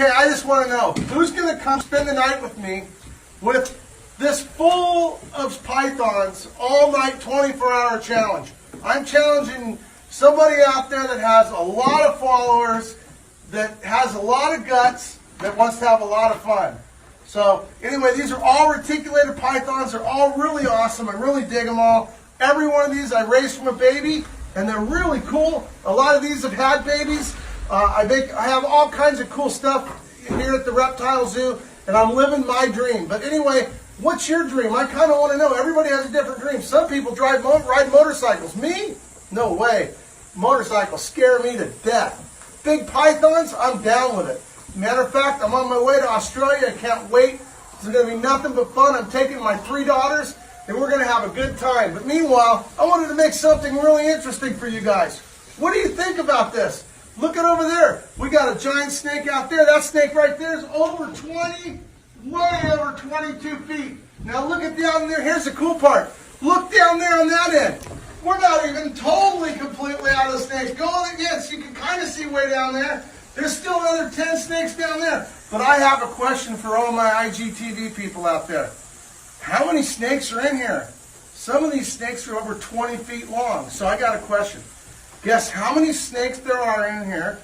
Okay, I just want to know, who's going to come spend the night with me with this full of pythons all night 24-hour challenge? I'm challenging somebody out there that has a lot of followers, that has a lot of guts, that wants to have a lot of fun. So anyway, these are all reticulated pythons. They're all really awesome. I really dig them all. Every one of these I raised from a baby, and they're really cool. A lot of these have had babies. I have all kinds of cool stuff here at the reptile zoo, and I'm living my dream. But anyway, what's your dream? I kind of want to know. Everybody has a different dream. Some people ride motorcycles. Me? No way. Motorcycles scare me to death. Big pythons? I'm down with it. Matter of fact, I'm on my way to Australia. I can't wait. It's going to be nothing but fun. I'm taking my 3 daughters, and we're going to have a good time. But meanwhile, I wanted to make something really interesting for you guys. What do you think about this? Look at over there. We got a giant snake out there. That snake right there is over 20, way over 22 feet. Now look at down there. Here's the cool part. Look down there on that end. We're not even totally completely out of the snakes. Go on again so you can kind of see way down there. There's still another 10 snakes down there. But I have a question for all my IGTV people out there. How many snakes are in here? Some of these snakes are over 20 feet long. So I got a question. Guess how many snakes there are in here,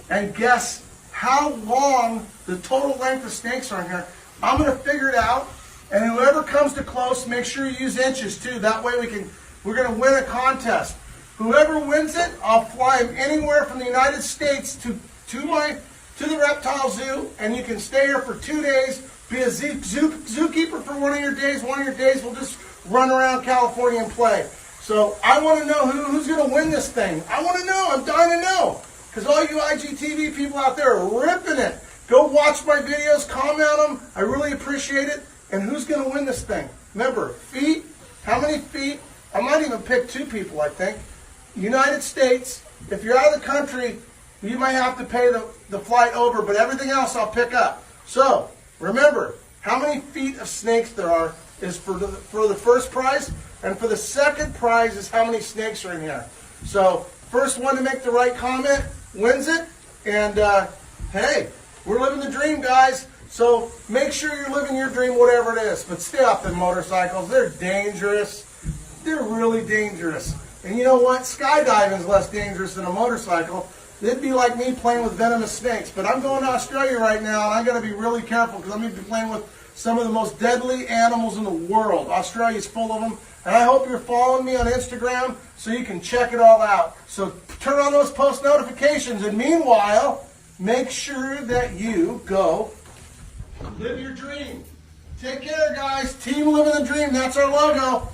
and guess how long the total length of snakes are in here. I'm going to figure it out, and whoever comes to close, make sure you use inches too. That way we're going to win a contest. Whoever wins it, I'll fly them anywhere from the United States to the reptile zoo, and you can stay here for 2 days. Be a zookeeper for one of your days. One of your days we'll just run around California and play. So I want to know who's going to win this thing. I want to know. I'm dying to know. Because all you IGTV people out there are ripping it. Go watch my videos, comment on them. I really appreciate it. And who's going to win this thing? Remember, feet. How many feet? I might even pick 2 people, I think. United States. If you're out of the country, you might have to pay the flight over, but everything else I'll pick up. So remember, how many feet of snakes there are is for the first prize, and for the second prize is how many snakes are in here. So first one to make the right comment wins it. And hey, we're living the dream, guys. So make sure you're living your dream, whatever it is. But stay off the motorcycles. They're dangerous. They're really dangerous. And you know what? Skydiving is less dangerous than a motorcycle. It'd be like me playing with venomous snakes. But I'm going to Australia right now, and I'm going to be really careful because I'm going to be playing with some of the most deadly animals in the world. Australia's full of them. And I hope you're following me on Instagram so you can check it all out. So turn on those post notifications. And meanwhile, make sure that you go live your dream. Take care, guys. Team Living the Dream. That's our logo.